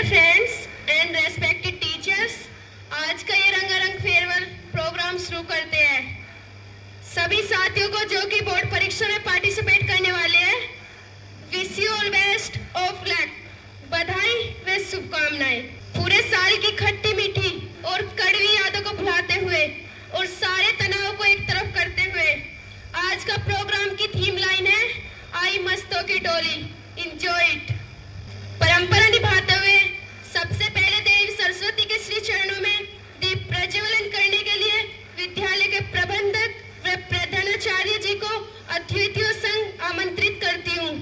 Friends and respected teachers, आज का ये रंगारंग फेयरवेल प्रोग्राम शुरू करते हैं। सभी साथियों को जो कि बोर्ड परीक्षा में पार्टिसिपेट करने वाले हैं, wish you all best of luck, बधाई व शुभकामनाएं। पूरे साल की खट्टी मीठी और कड़वी यादों को भुलाते हुए और सारे तनाव को एक तरफ करते हुए आज का प्रोग्राम की थीम लाइन है आई मस्तों की टोली, एंजॉय इट। परंपरा निभाते हुए सबसे पहले देवी सरस्वती के श्री चरणों में दीप प्रज्वलन करने के लिए विद्यालय के प्रबंधक व प्रधानाचार्य जी को अतिथियों संग आमंत्रित करती हूँ।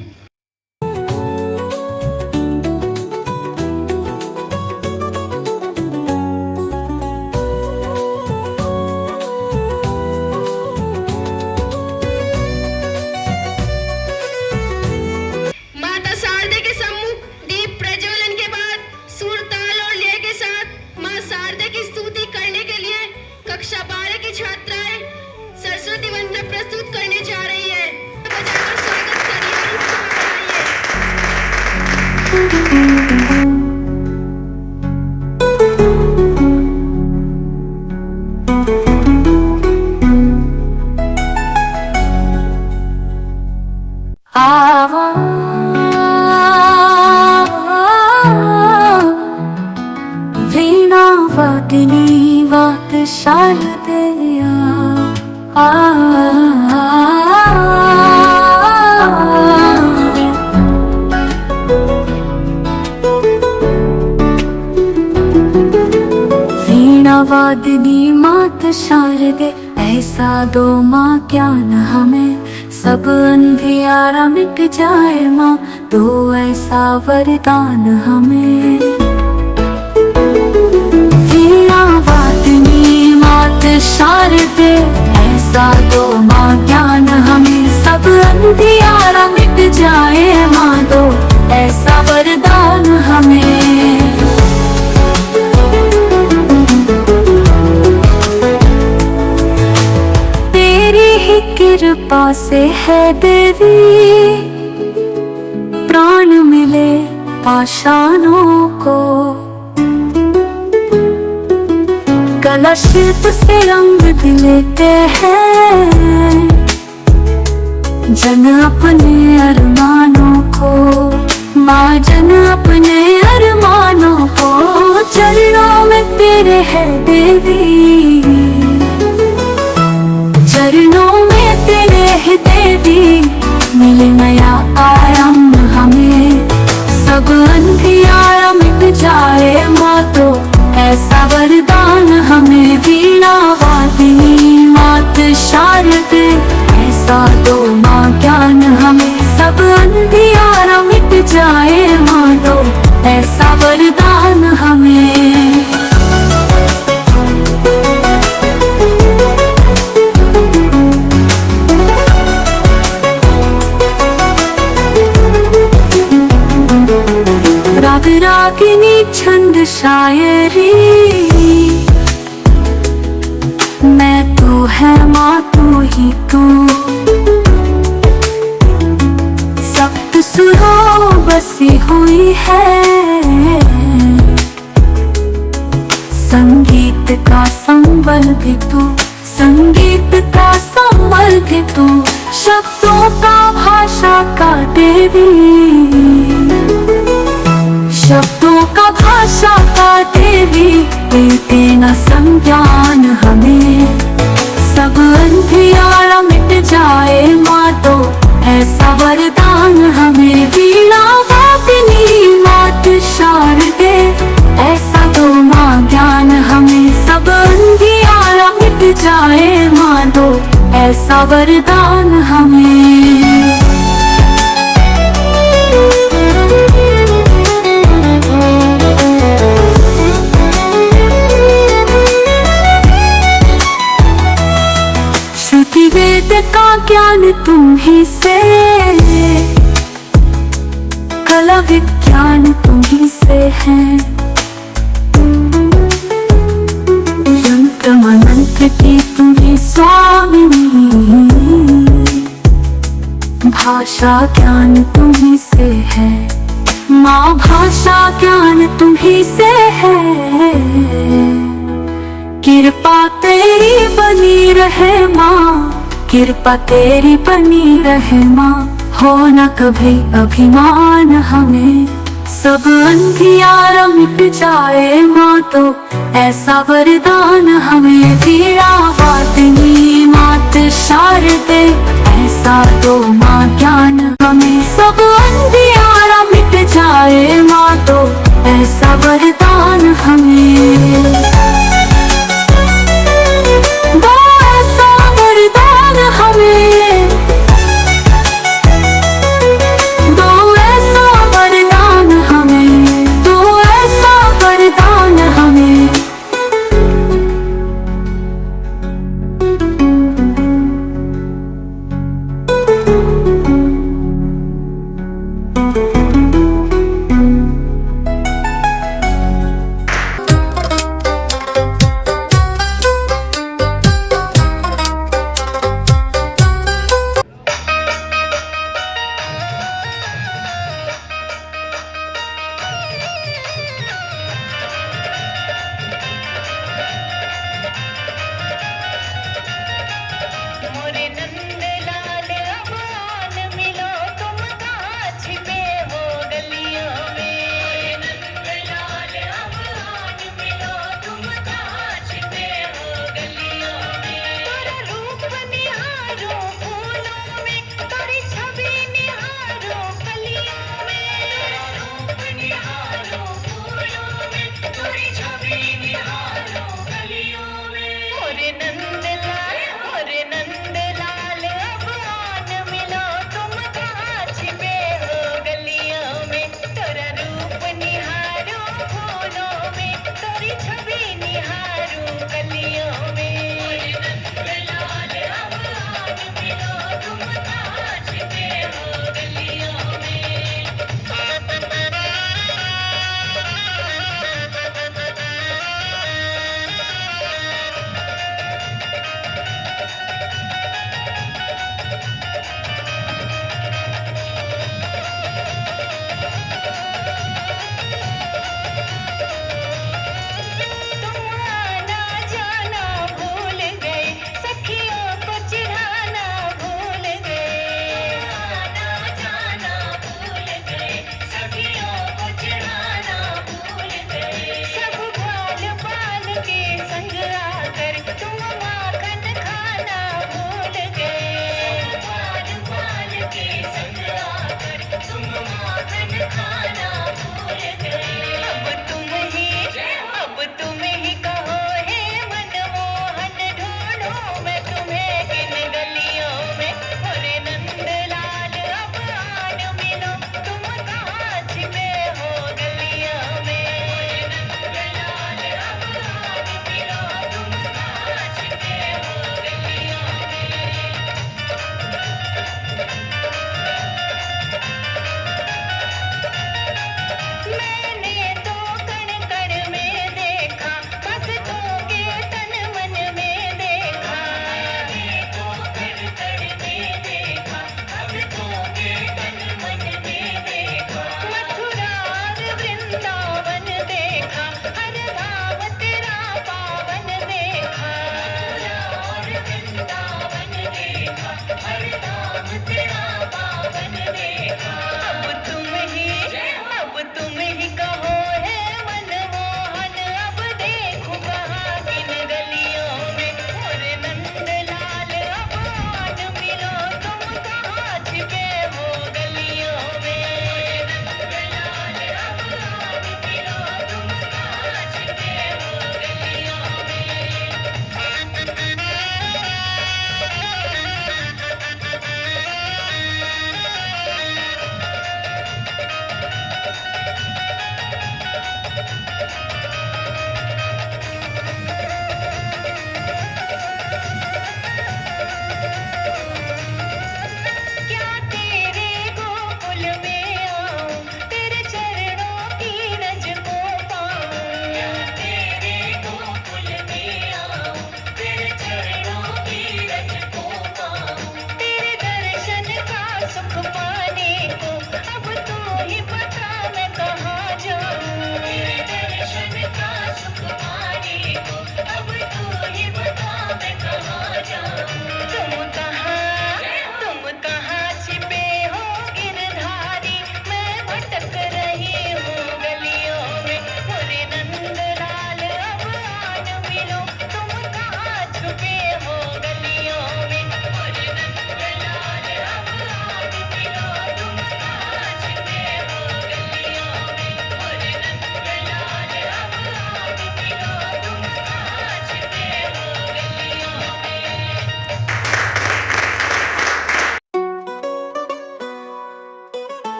कक्षा 12 की छात्राएं सरस्वती वंदना प्रस्तुत करने जा रही है। बजाकर स्वागत वीणा वादिनी वात शारदेया वीणा वादिनी मात शारदे, ऐसा दो माँ ज्ञान हमें, सब अंधियारा मिट जाए माँ, दो ऐसा वरदान हमें। वीणा वादिनी मात शारदे, ऐसा दो माँ ज्ञान हमें, सब अंधियारा मिट जाए माँ, दो ऐसा वरदान हमें। तेरी ही कृपा से है देवी, प्राण मिले पाषाणों को, कलश से रंग दिलेते हैं, जन अपने अरमानों को, माँ जन अपने अरमानों को, चरणों में तेरे है देवी, चरणों में तेरे है देवी, मिले नया आयाम हमें, सब अंधियारा मिट जाए माँ, तो ऐसा वरदान हमें। वीणा वादिनी मात शारदे, ऐसा दो माँ ज्ञान हमें, सब अंधियारा मिट जाए माँ, तो ऐसा वरदान हमें। राग रागिनी छंद शायरी, मैं तू है माँ तू ही तू, सप्त सुरों बसी हुई है, संगीत का संबल भी तू, संगीत का संबल भी तू, शब्दों का भाषा का देवी, शब्दों का भाषा का देवी, देते न संज्ञान हमें, सब अंधियारा मिट जाए माँ, तो ऐसा वरदान हमें। वीणा वादिनी मात शारदे, ऐसा दो माँ ज्ञान हमें, सब अंधियारा मिट जाए माँ, तो ऐसा वरदान हमें। वेद का ज्ञान तुम ही से, कला विज्ञान तुम ही से है, यंत्र मंत्र भाषा ज्ञान तुम्ही से है, माँ भाषा ज्ञान तुम्ही से है। कृपा तेरी बनी रहे माँ, कृपा तेरी बनी रहे माँ, हो न कभी अभिमान हमें, सब अंधियारा मिट जाए माँ तो ऐसा वरदान हमें। वीणा वादिनी मात शारदे, ऐसा दो माँ ज्ञान हमें, सब अंधियारा मिट जाए माँ तो ऐसा वरदान हमें। दो ऐसा वरदान हमें, दो ऐसा वरदान हमें, दो ऐसा वरदान हमें। मोरे नंदलाल अब आन मिलो, तुम कहाँ छिपे हो गलियों में। मोरे नंदलाल अब आन मिलो, तुम कहाँ छिपे हो गलियों में। तोरा रूप निहारो फूलों में, तोरी छवि निहारो कलियों में। तोरा रूप निहारो फूलों में, तोरी छवि निहारो कलियों में। मोरे नंदलाल, मोरे नंदलाल अब आन मिलो, तुम कहाँ छिपे हो गलियों में। तोरा रूप निहारो फूलों में, तोरी छवि निहारो कलियों में। मोरे नंदलाल अब आन मिलो, तुम कहाँ छिपे हो गलियों में।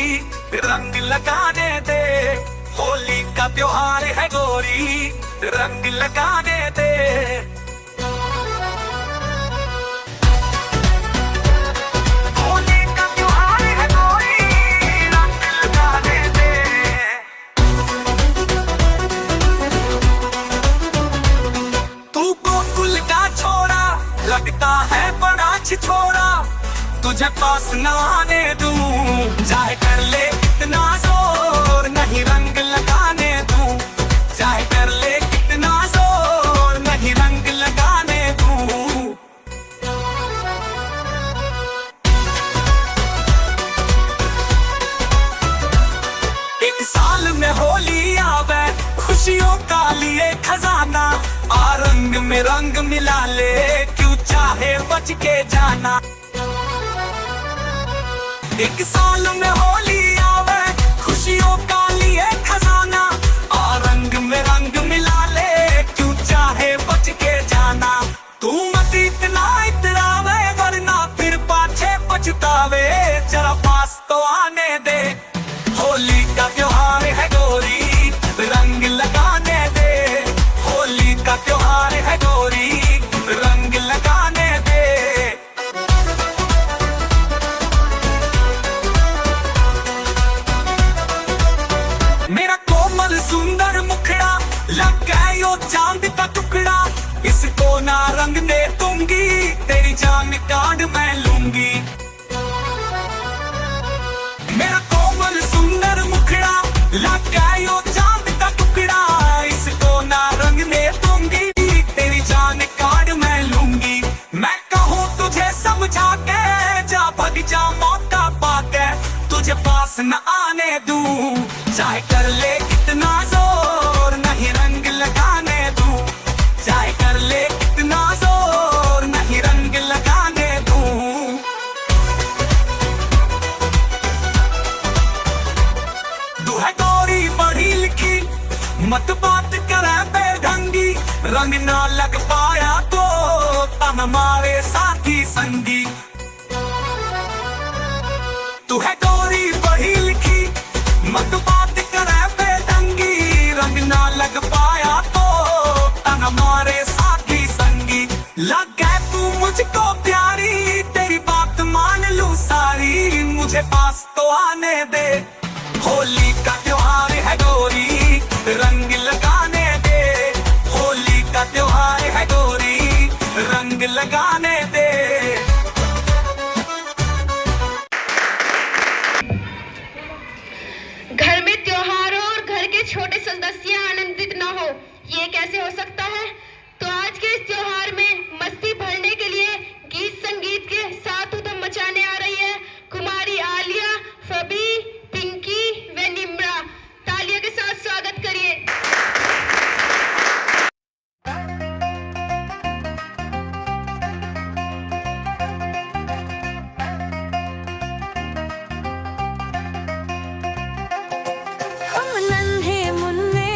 रंग लगाने दे, होली का त्योहार है गोरी, रंग लगाने दे। होली का त्योहार है गोरी, रंग लगाने दे। तू गोकुल का छोरा लगता है बड़ा छिछोरा, तुझे पास न आने दूं, चाहे कर ले कितना जोर, नहीं रंग लगाने दूं, चाहे कर ले कितना जोर, नहीं रंग लगाने दूं। एक साल में होली आवे, खुशियों का लिए खजाना, आ रंग में रंग मिला ले, क्यों चाहे बच के जाना। एक साल में होली आवे, खुशियों का लिए खजाना, आ रंग में रंग मिला ले, क्यों चाहे बच के जाना। तू मत इतना इतरावे, वरना फिर पाछे पछतावे, जरा पास तो आने दे। होली का त्योहार है गोरी, रंग लगाने दे, होली का त्योहार है गोरी, रंग लगाने दे। मेरा कोमल सुंदर मुखड़ा लग गया यो चांद का टुकड़ा, इसको ना रंग दे दूंगी, तेरी जान काट मैं लूंगी। मेरा कोमल सुंदर मुखड़ा लग गया यो चांद का टुकड़ा, इसको ना रंग दे दूंगी, तेरी जान काट मैं लूंगी। मैं कहूँ तुझे समझा के, जा भग जा मौका पाके, तुझे पास न आने दूं, चाहे कर ले कितना जोर, नहीं रंग लगाने दूं, चाहे कर ले कितना जोर, नहीं रंग लगाने दूं। तू है गोरी पढ़ी लिखी, मत बात करे बेढंगी, रंग ना लग पाया तो तन मारे साथी संगी। तू है गोरी पढ़ी लिखी, मत बात करे बेढंगी, रंग ना लग पाया तो तन मारे साथी संगी। लग गए तू मुझको प्यारी, तेरी बात मान लूं सारी, मुझे पास तो आने दे। होली का त्योहार है गोरी, रंग लगाने दे, होली का त्योहार है गोरी, रंग लगाने दे। घर में त्योहार हो और घर के छोटे सदस्य आनंदित न हो, ये कैसे हो सकता है। तो आज के इस त्योहार में मस्ती भरने के लिए गीत संगीत के साथ उधम मचाने आ रही है कुमारी आलिया, फबी, पिंकी व निम्रा। तालियों के साथ स्वागत करिए। हम नन्हे मुन्ने,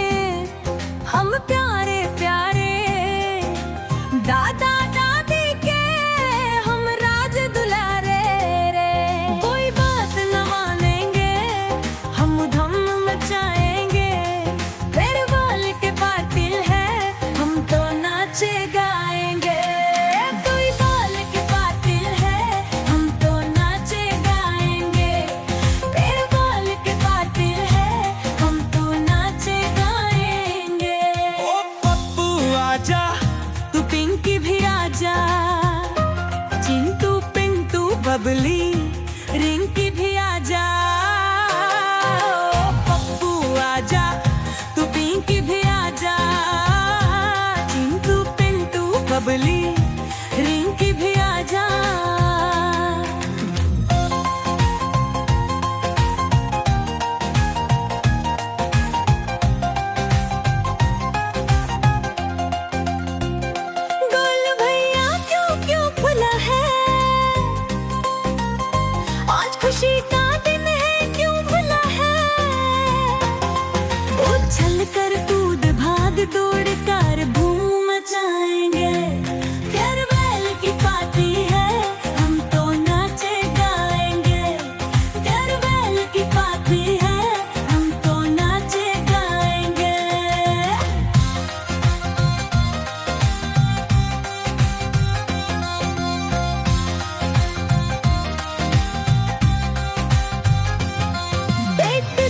हम प्यारे प्यारे, दादा दादी के हम राज दुलारे रे। कोई बात न मानेंगे, हम उधम मचाएंगे, तेरे बाल के पाटिल है, हम तो नाचे गाएंगे। कोई बाल के पाटिल है, हम तो नाचे गाएंगे, तेरे बाल के पाटिल है, हम तो नाचे गाएंगे। ओ पप्पू आजा, तू पिंकी भी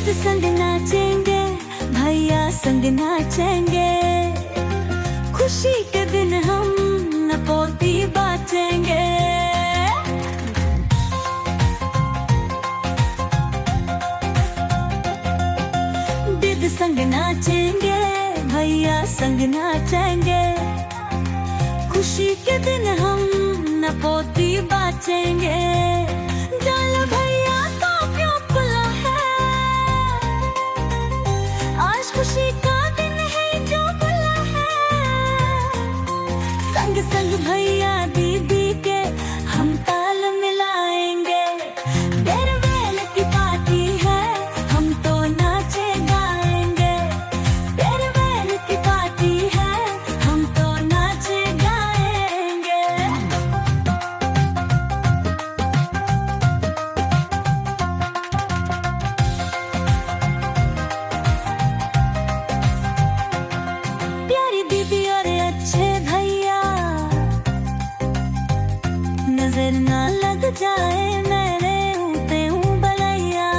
दीद संग नाचेंगे, भैया संग नाचेंगे, खुशी के दिन हम न पोती बाचेंगे। दीद संग नाचेंगे, भैया संग नाचेंगे, खुशी के दिन हम न पोती बाचेंगे। जाल भैया का क्यों खुला है, आज खुशी का दिन है जो बुला है। संग संग भैया दीदी के हम ताल मिलाएंगे, फेयरवेल की पार्टी है हम तो नाचे गाएंगे। फेयरवेल की पार्टी है हम तो नाचे गाएंगे। प्यारी दीदी और अच्छे भैया, नजर ना लग जाए मेरे ऊते हूँ बलैया।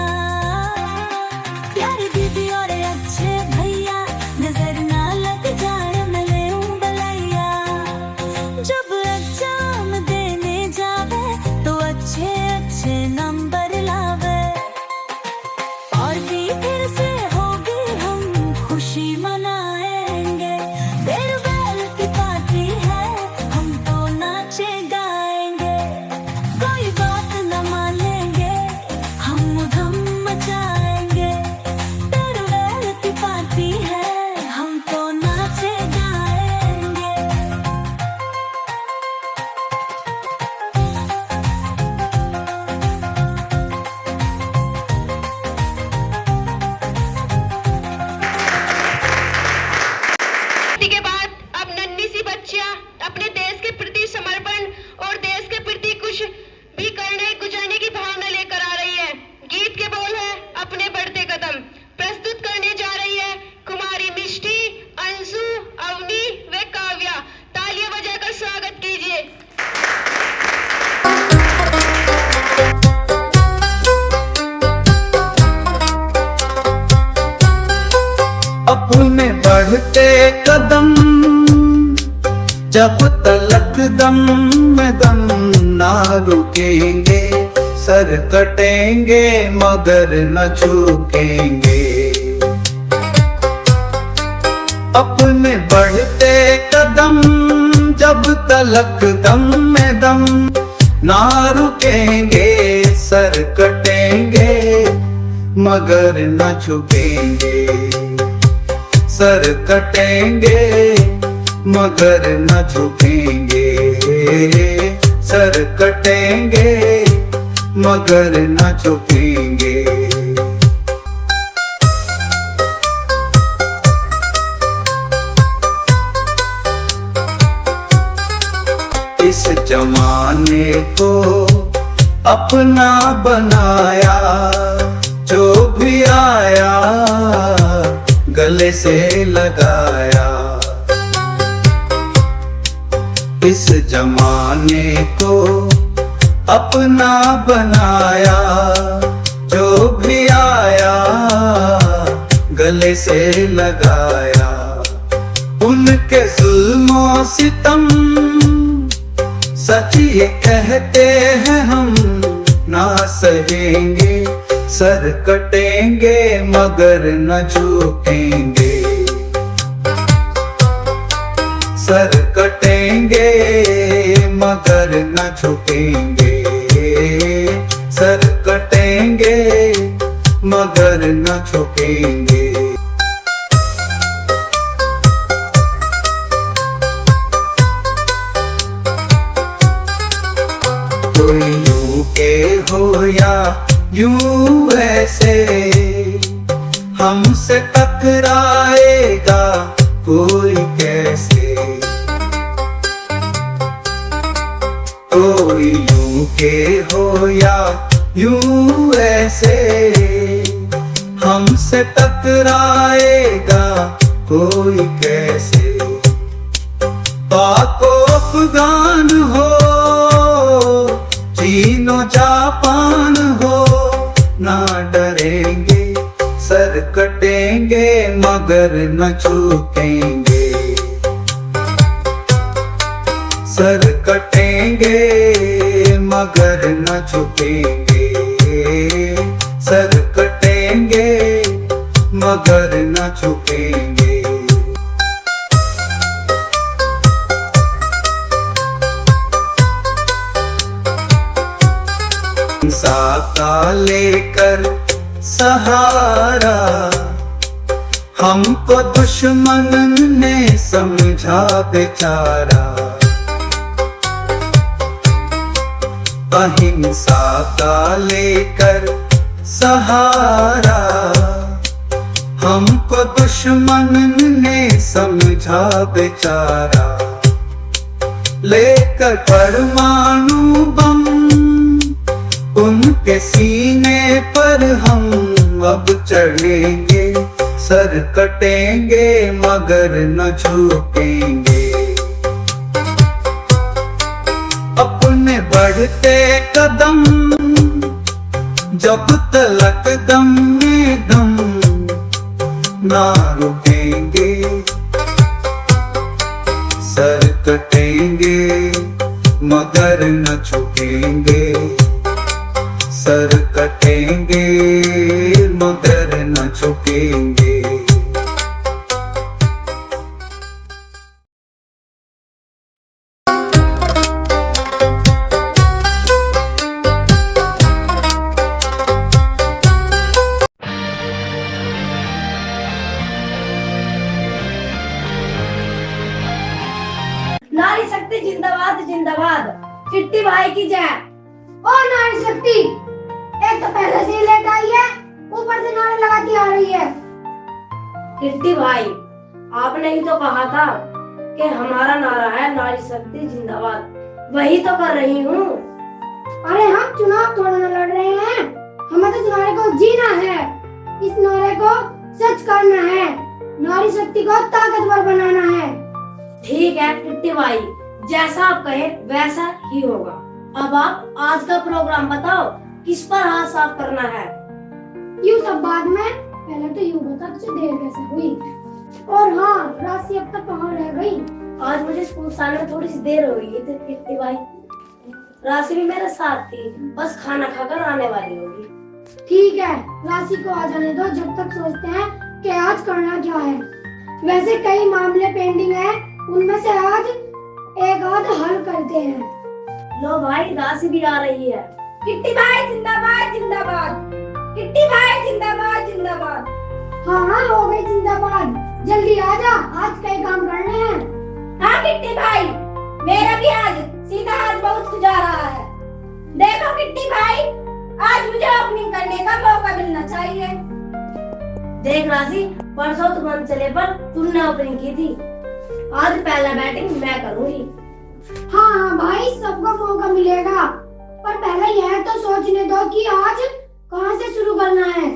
प्यारी दीदी और अच्छे भैया, नजर ना लग जाए मेरे हूँ बलैया। जब एग्जाम देने जावे तो अच्छे अच्छे नंबर लावे, और भी फिर से होगी हम खुशी मनाएंगे। फेयरवेल की पार्टी है हम तो नाचे गाएंगे, कोई बात न मानेंगे हम उधम मचाएंगे। फेयरवेल की पार्टी है हम तो नाचे गाएंगे। के बाद अब नन्ही सी बच्चियां अपने देश के प्रति समर्पण और देश के प्रति कुछ भी करने गुजरने की भावना लेकर आ रही है। गीत के बोल है अपने बढ़ते कदम। प्रस्तुत करने जा रही है कुमारी मिष्टी, अंशु, अवनी व काव्या। तालियां बजाकर स्वागत कीजिए। अपने बढ़ते कदम जब तलक दम में दम ना रुकेंगे, सर कटेंगे मगर न झुकेंगे। अपने बढ़ते कदम जब तलक दम में दम ना रुकेंगे, सर कटेंगे मगर न झुकेंगे। सर कटेंगे मगर न झुकेंगे, सर कटेंगे मगर न झुकेंगे। इस जमाने को अपना बनाया, जो भी आया गले से लगाया। इस जमाने को अपना बनाया, जो भी आया गले से लगाया। उनके जुल्मों सितम सच ये कहते हैं हम ना सहेंगे, सर कटेंगे मगर न झुकेंगे। सर कटेंगे मगर न झुकेंगे, सर कटेंगे मगर न झुकेंगे। कोई यूके हो या यूएसए, हमसे टकराएगा कोई कैसे। कोई यूके हो या यूएसए, हमसे टकराएगा कोई कैसे। पाको अफगान हो चीनो जापान हो, ना डरेंगे सर कटेंगे मगर न झुकेंगे, सर कटेंगे मगर न झुकेंगे, सर कटेंगे मगर न झुकेंगे। साका लेकर सहारा हमको दुश्मन ने समझा बेचारा, अहिंसा का लेकर सहारा हमको दुश्मन ने समझा बेचारा, लेकर परमाणु बम उनके सीने पर हम अब चढ़ेंगे, सर कटेंगे मगर न झुकेंगे। अपने बढ़ते कदम जब तलक दम में दम ना रुकेंगे, सर कटेंगे मगर न झुकेंगे, सर कटेंगे मगर न झुकेंगे। नारी शक्ति जिंदाबाद जिंदाबाद, किट्टी भाई की जय। ओ नारी शक्ति, एक तो पहले से ही लेट आई है, ऊपर से नारे लगाती आ रही है। किट्टी भाई, आपने ही तो कहा था कि हमारा नारा है नारी शक्ति जिंदाबाद, वही तो कर रही हूँ। अरे हम चुनाव थोड़ा ना लड़ रहे हैं, हमें तो इस नारे को जीना है, इस नारे को सच करना है, नारी शक्ति को ताकतवर बनाना है। ठीक है किट्टी भाई, जैसा आप कहे वैसा ही होगा। अब आप आज का प्रोग्राम बताओ, किस पर हाथ साफ करना है? यूँ सब बाद में, पहले तो यूँ बता तुझे देर कैसे हुई, और हाँ राशि अब तक कहाँ रह गई? आज मुझे स्कूल से आने में थोड़ी सी देर हो गई थी किट्टी भाई, राशि भी मेरे साथ थी, बस खाना खाकर आने वाली होगी। ठीक है, राशि को आ जाने दो, जब तक सोचते हैं कि आज करना क्या है। वैसे कई मामले पेंडिंग है, उनमें से आज एक आध हल करते हैं। लो भाई, राशि भी आ रही है। किट्टी भाई जिंदाबाद जिंदाबाद, किट्टी भाई जिंदाबाद जिंदाबाद। हाँ हाँ हो गई जिंदाबाद, जल्दी आ जा, आज कई काम करने हैं। हाँ किट्टी भाई, मेरा भी आज सीधा हाथ बहुत खुजा रहा है। देखो किट्टी भाई, आज मुझे ओपनिंग करने का मौका मिलना चाहिए। देख राशि, परसों तुम चले पर तुमने ओपनिंग की थी, आज पहला बैटिंग मैं करूंगी। हाँ हाँ भाई, सबको मौका मिलेगा, पर पहले यह तो सोचने दो कि आज कहाँ से शुरू करना है।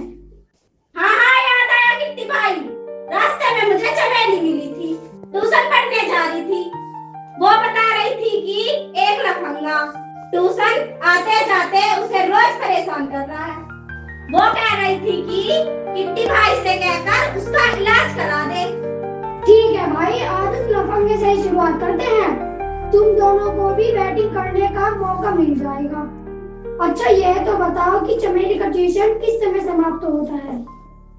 हाँ हाँ याद आया किट्टी भाई, रास्ते में मुझे चमेली मिली थी, ट्यूशन पढ़ने जा रही थी, वो बता रही थी कि एक लफंगा ट्यूशन आते जाते उसे रोज परेशान कर रहा है। वो कह रही थी कि किट्टी भाई से कहकर उसका इलाज करा दे। ठीक है भाई, आज उस लफंगे से ही शुरुआत करते हैं, तुम दोनों को भी बैटिंग करने का मौका मिल जाएगा। अच्छा यह तो बताओ कि चमेली का ट्यूशन किस समय समाप्त होता है?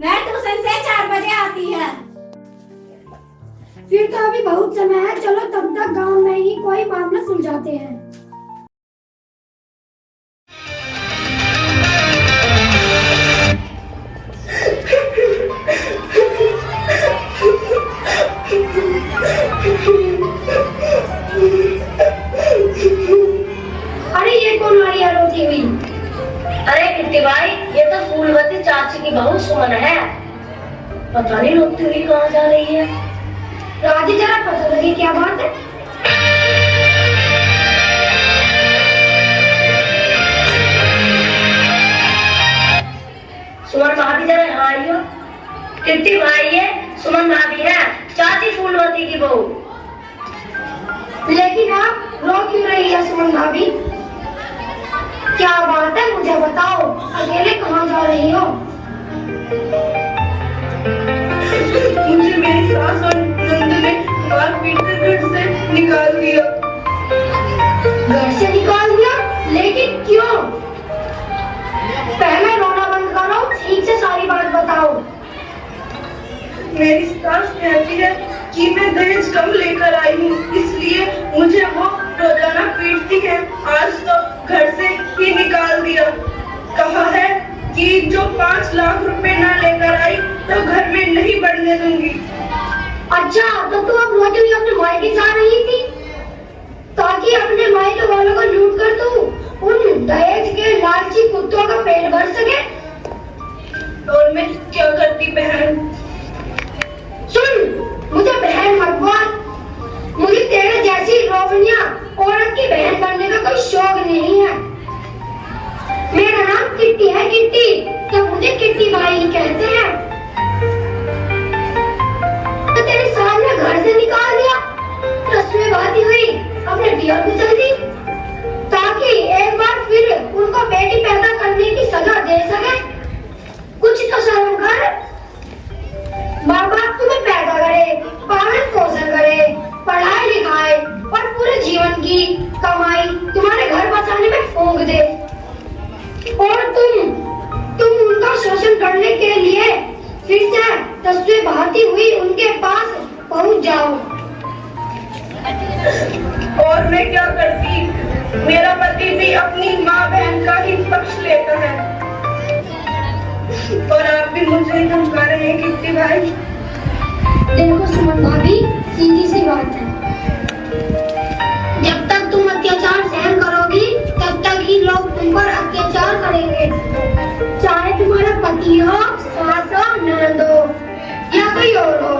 मैं ट्यूशन से 4 बजे आती है। फिर तो अभी बहुत समय है, चलो तब तक गांव में ही कोई मामला सुलझाते हैं। अरे ये कौन हमारी रोती हुई? अरे किट्टी भाई, ये तो फूलवती चाची की बहू सुमन है, पता नहीं रोती हुई कहाँ जा रही है। राजी जरा पता लगे क्या बात है। सुमन भाभी जरा यहाँ आइयो। किट्टी भाई, ये सुमन भाभी है, चाची फूलवती की बहू। लेकिन आप रो क्यों रही है सुमन भाभी? क्या बात है मुझे बताओ, अकेले कहाँ जा रही हो? मुझे मेरी सास और नंद ने मार पीट कर घर से निकाल दिया। घर से निकाल दिया? लेकिन क्यों? पहले रोना बंद करो, ठीक से सारी बात बताओ। मेरी सास कहती है कि मैं दहेज कम लेकर आई हूँ, इसलिए मुझे वो रोजाना पीटती है। आज तो घर से ही निकाल दिया। कहा है कि जो 5 लाख रुपए ना लेकर आई तो घर में नहीं बढ़ने दूंगी। अच्छा, तो तुम अब रोते हुए अपने मायके जा रही थी ताकि अपने मायके वालों को लूट कर तू उन दहेज के लालची कुत्तों का पेट भर सके? और मैं क्या करती बहन? सुन, मुझे बहन मत बोल। मुझे तेरे जैसी रोबनिया औरत की बहन बनने का कोई शौक नहीं है। मेरा नाम किट्टी है, किट्टी, तो मुझे किट्टी भाई ही कहते हैं। तो तेरे सामने घर से निकाल दिया, रस्में बाती हुई, अपने डियर को चल दी ताकि एक बार फिर उनको बेटी पैदा करने की सजा दे सके। कुछ तो शर्म कर। माँ बाप तुम्हें पैदा करे, पालन पोषण करे, पढ़ाई लिखाए और पूरे जीवन की कमाई तुम्हारे घर बसाने में फूंक दे, और तुम उनका शोषण करने के लिए फिर से तस्वीर बहाती हुई उनके पास पहुंच जाओ। और मैं क्या करती? मेरा पति भी अपनी माँ बहन का ही पक्ष लेता है, और आप भी मुझे ही धमका रहे हैं किट्टी भाई। देखो सुमन भाभी, सीधी सी बात है, जब तक तुम अत्याचार सहन करोगी तब तक ही लोग तुम पर अत्याचार करेंगे, चाहे तुम्हारा पति हो, सास हो, ननद हो या कोई और हो।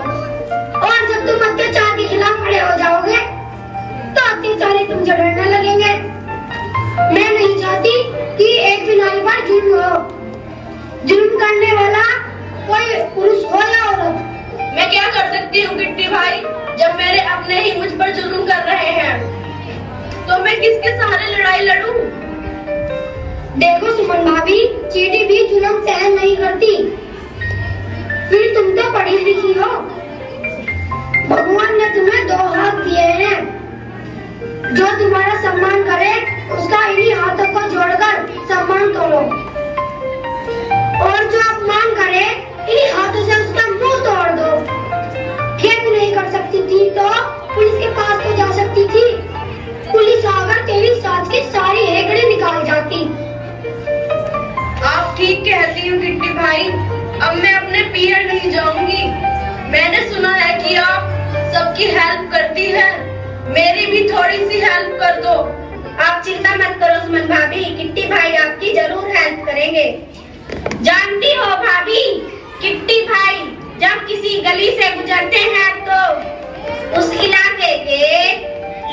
और जब तुम अत्याचार के खिलाफ खड़े हो जाओगे तो अत्याचारी तुमसे डरने लगेंगे। मैं नहीं चाहती कि एक भी नारी पर जुल्म हो, जुल्म करने वाला कोई पुरुष हो या औरत। मैं क्या कर सकती हूँ किट्टी भाई, जब मेरे अपने ही मुझ पर जुल्म कर रहे हैं, तो मैं किसके सहारे लड़ाई लड़ूं? देखो सुमन भाभी, चींटी भी जुल्म सहन नहीं करती। फिर तुम तो पढ़ी लिखी हो, भगवान ने तुम्हें 2 हाथ दिए हैं। जो तुम्हारा सम्मान करे उसका इन्हीं हाथों को जोड़कर सम्मान करो, और जो अपमान करे इन्हीं हाथों से उसका मुंह तोड़ दो। ये भी नहीं कर सकती थी तो पुलिस के पास तो जा सकती थी। पुलिस आकर तेरी सास की सारी हेकड़े निकाल जाती। आप ठीक कहती हो किट्टी भाई, अब मैं अपने पीरियड नहीं जाऊंगी। मैंने सुना है कि आप सबकी हेल्प करती है, मेरी भी थोड़ी सी हेल्प कर दो। आप चिंता मत करो सुमन भाभी, किट्टी भाई आपकी जरूर हेल्प करेंगे। जानती हो भाभी, किट्टी भाई जब किसी गली से गुजरते हैं तो उस इलाके के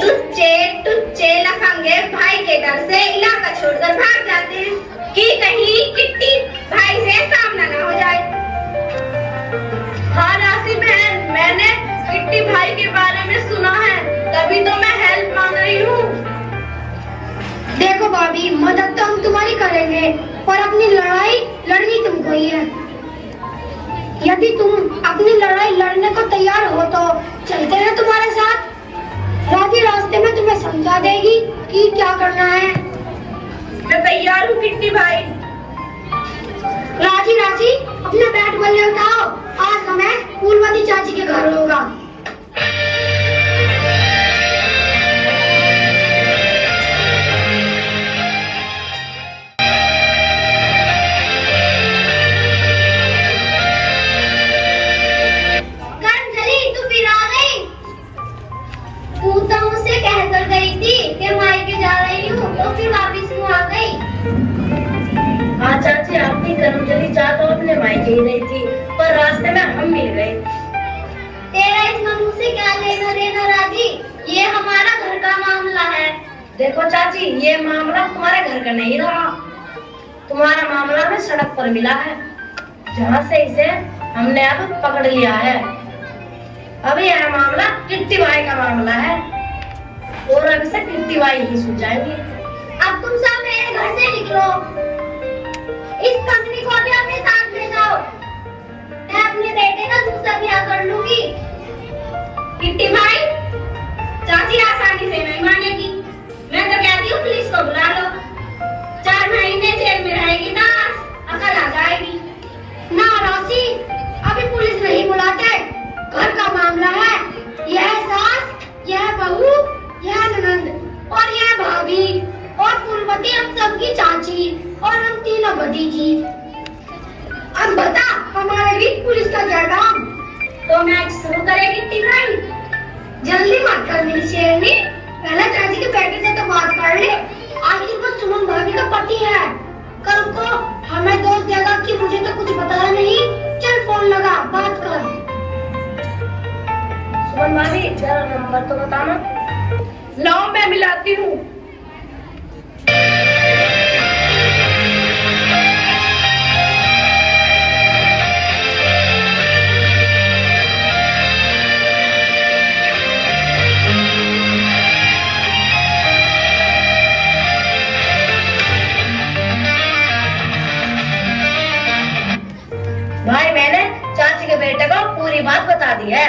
लुच्चे टुच्चे लफंगे भाई के डर से इलाका छोड़कर भाग जाते हैं कि कहीं किट्टी भाई से सामना न हो जाए। हाँ राशि बहन, मैंने किट्टी भाई के बारे में सुना है, तभी तो मैं हेल्प मांग रही हूँ। देखो भाभी, मदद तो हम तुम्हारी करेंगे और अपनी लड़ाई लड़नी तुमको ही है। यदि तुम अपनी लड़ाई लड़ने को तैयार हो तो चलते हैं तुम्हारे साथ। राजी रास्ते में तुम्हें समझा देगी कि क्या करना है। मैं तैयार हूँ किट्टी भाई। राजी राजी अपना बैट बल्ले उठाओ, आज का मैच फूलवती चाची के घर होगा। करमचली चाह तो अपने मायके ही रही थी, पर रास्ते में हम मिल गए। तेरा इस मनु से क्या लेना देना राजी? ये हमारा घर का मामला है। देखो चाची, ये मामला तुम्हारे घर का नहीं रहा, तुम्हारा मामला हमें सड़क पर मिला है, जहाँ से इसे हमने अब पकड़ लिया है। अब यह मामला किट्टी भाई का मामला है, और अब इसे किट्टी भाई ही सुलझाएंगे। अब तुम सब मेरे घर से निकलो, इस कंपनी को भी अपने साथ ले जाओ। मैं अपने बेटे का दूसरा ब्याह कर सबकी चाची और हम तीनों भतीजी। अब बता हमारे बीच पुलिस का क्या काम? तो मैच शुरू करें किट्टी भाई। जल्दी मत कर मेरी शेरनी, पहले चाची के बेटे से तो बात कर ले। आखिर वो सुमन भाभी का पति है। कल को हमें दोस्त देगा कि मुझे तो कुछ बताया नहीं। चल फोन लगा, बात कर। सुमन भाभी जरा नंबर तो बताना। लाओ मैं मिलाती हूँ। भाई मैंने चाची के बेटे को पूरी बात बता दी है।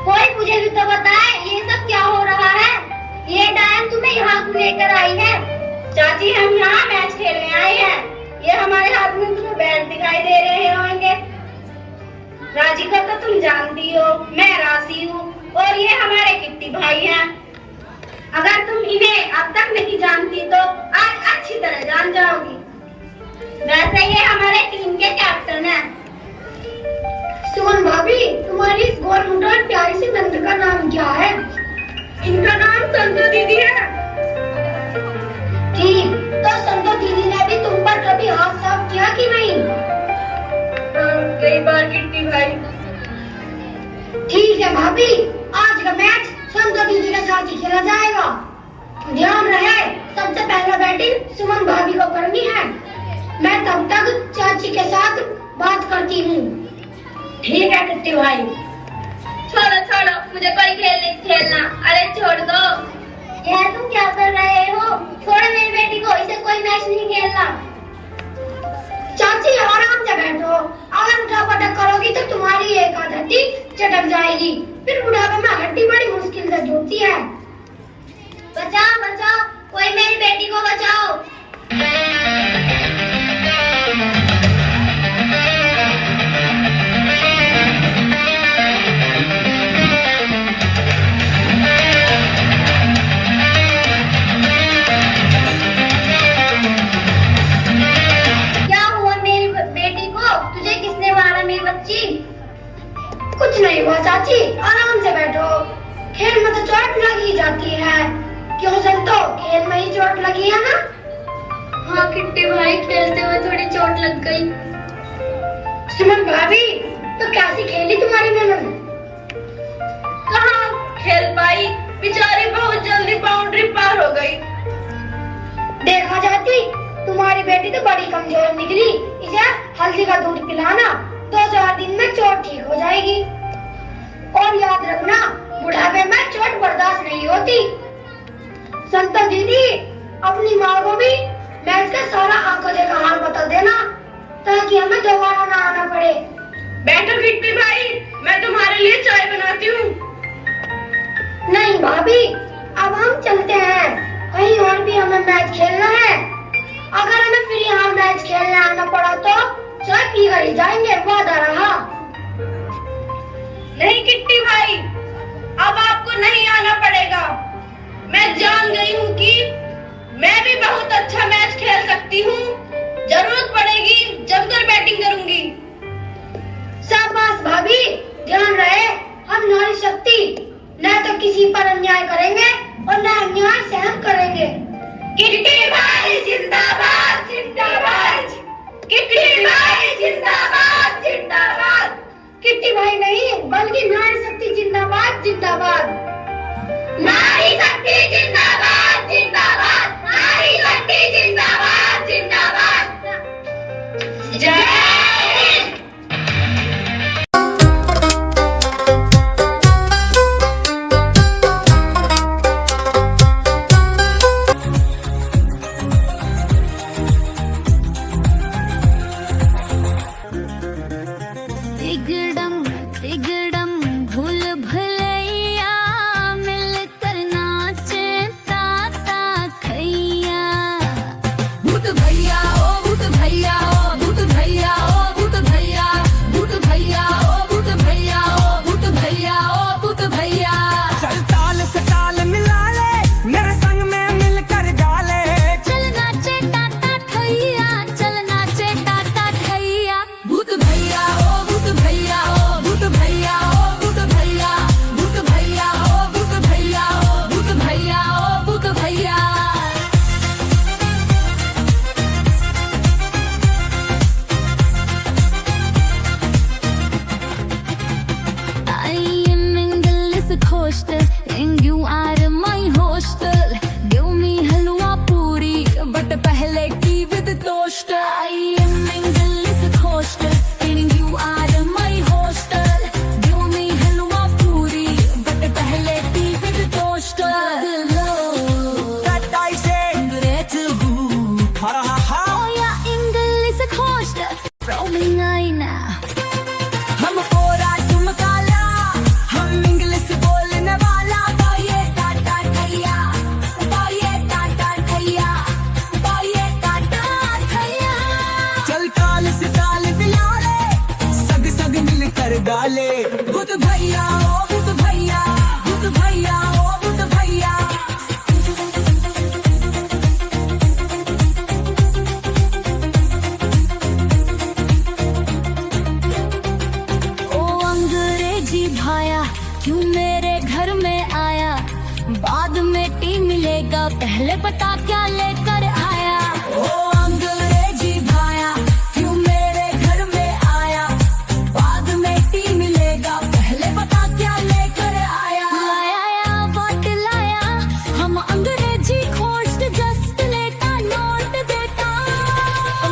कोई मुझे भी तो बताए ये सब क्या हो रहा है। ये डायन तुम्हें यहाँ लेकर आई है। चाची हम यहाँ मैच खेलने आए हैं। ये हमारे हाथ में तुम्हें बैट दिखाई दे रहे होंगे। राजी को तो तुम जानती हो, मैं राशि हूँ और ये हमारे किट्टी भाई हैं। अगर तुम इन्हें अब तक नहीं जानती तो आज अच्छी तरह जान जाओगी। वैसे ये हमारे टीम के कैप्टन हैं। सुमन भाभी तुम्हारी इस गोल मुंडल प्यारी सी नंद का नाम क्या है? इनका नाम संतो दीदी है। ठीक, तो संतो दीदी ने भी तुम पर कभी हाथ साफ किया कि नहीं? कई बार किट्टी भाई। ठीक है भाभी, आज का मैच संतो दीदी के साथ ही खेला जाएगा। ध्यान रहे सबसे पहला बैटिंग सुमन भाभी को करनी है। मैं तब तक चाची के साथ बात करती हूँ। ठीक है किट्टी भाई। छोड़ो छोड़ो, मुझे कोई खेल नहीं खेलना। अरे छोड़ दो। यह तुम क्या कर रहे हो? छोड़ो मेरी बेटी को, इसे कोई मैच नहीं खेलना। चाची आराम से बैठो। अगर उठा-पटक करोगी तो तुम्हारी एक आध हड्डी चटक जाएगी। फिर बुढ़ापे में हड्डी बड़ी मुश्किल से जुड़ती है। बचाओ बचाओ, कोई मेरी बेटी को बचाओ। कुछ नहीं हुआ चाची, आराम से बैठो। खेल में तो चोट लगी जाती है। क्यों संतो, खेल में ही चोट लगी है ना? हाँ किट्टी भाई, खेलते हुए थोड़ी चोट लग गई। सुमन भाभी तो कैसी खेली तुम्हारी ननद? कहाँ खेल पाई, बेचारी बहुत जल्दी बाउंड्री पार हो गई। देखा जाती तुम्हारी बेटी तो बड़ी कमजोर निकली। इसे हल्दी का दूध पिलाना, 2-4 दिन में चोट ठीक हो जाएगी। और याद रखना बुढ़ापे में चोट बर्दाश्त नहीं होती। संतो दीदी अपनी माँ को भी मैच का सारा आंखों देखा हाल बता देना, ताकि हमें दोबारा ना आना पड़े। बैठो किट्टी भाई, मैं तुम्हारे लिए चाय बनाती हूँ। नहीं भाभी, अब हम चलते हैं। कहीं और भी हमें मैच खेलना है। अगर हमें फिर यहाँ मैच खेलने आना पड़ा तो चाय पी कर ही जाएंगे, वादा रहा। नहीं किट्टी भाई, अब आपको नहीं आना पड़ेगा। मैं जान गई हूँ कि मैं भी बहुत अच्छा मैच खेल सकती हूँ। जरूरत पड़ेगी जमकर बैटिंग करूंगी। शाबाश भाभी, ध्यान रहे हम नारी शक्ति न तो किसी पर अन्याय करेंगे और न अन्याय सहन करेंगे। किट्टी भाई जिंदाबाद जिंदाबाद, किट्टी भाई जिंदाबाद जिंदाबाद। किट्टी भाई नहीं बल्कि नारी शक्ति जिंदाबाद जिंदाबाद। नारी शक्ति जिंदाबाद जिंदाबाद, नारी शक्ति जिंदाबाद जिंदाबाद। जय चल ताल से ताल मिला ले, मेरे संग में मिलकर गा ले। चल नाचे hostel, and you are my hostel. Give me halwa puri, but pehle tea with toaster. I am English hostel, and you are my hostel. Give me halwa puri, but pehle tea with toaster. that I say Great who? ha ha ha Oh yeah, English hostel from China. हम पूरा चुमकाला हम English बोलने वाला बाये टाटा ठैया बाये टाटा ठैया बाये टाटा ठैया चल काल से ताल मिला ले सग सग मिल कर गाले बुध भैया ओ बुध भैया बुध भैया ओ बुध भैया ओ अंग्रेजी भाया क्यों मेरे घर में आया बाद में टी मिलेगा पहले बता क्या लेकर आया ओ अंग्रेजी भाया क्यों मेरे घर में आया बाद में टी मिलेगा पहले बता क्या लेकर आया लाया वोट लाया हम अंग्रेजी खोस्ट जस्ट लेता नोट देता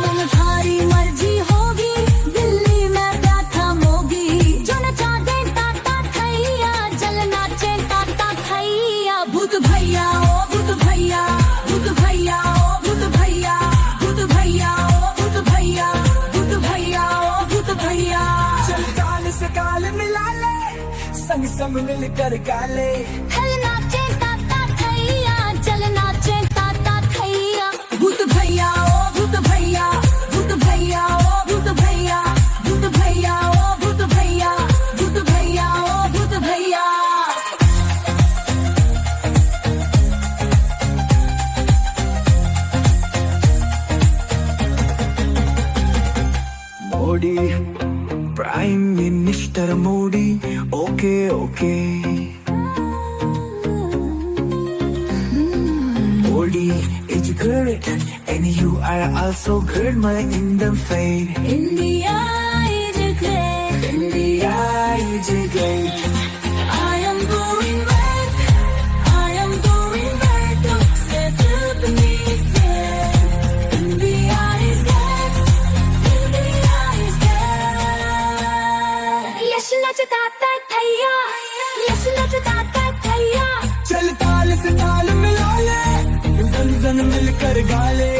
मन थारी मर्जी होगी दिल्ली में बैठा मोगी जो नचा दे टाटा खैया जल नाचे टाटा खैया बुध भैया ओ बुध भैया बुध भैया ओ बुध भैया बुध भैया ओ बुध भैया बुध भैया ओ बुध भैया चल काल से काल मिला ले संग संग मिल कर गाले हल नाचे टाटा खैया जल नाचे टाटा खैया बुध भैया ओ बुध भैया बुध भैया ओ बुध भैया बुध भैया ओ बुध भैया बुध भैया ओ बुध भैया Modi prime minister Modi okay okay Modi is good and you are also good my Indian faith India is great. India is great I am going back. I am going back to settle me fair. India is great. India is great. Yes, nachata thaiya. Yes, nachata thaiya. चल ताल से ताल मिला ले जन जन मिल कर गाले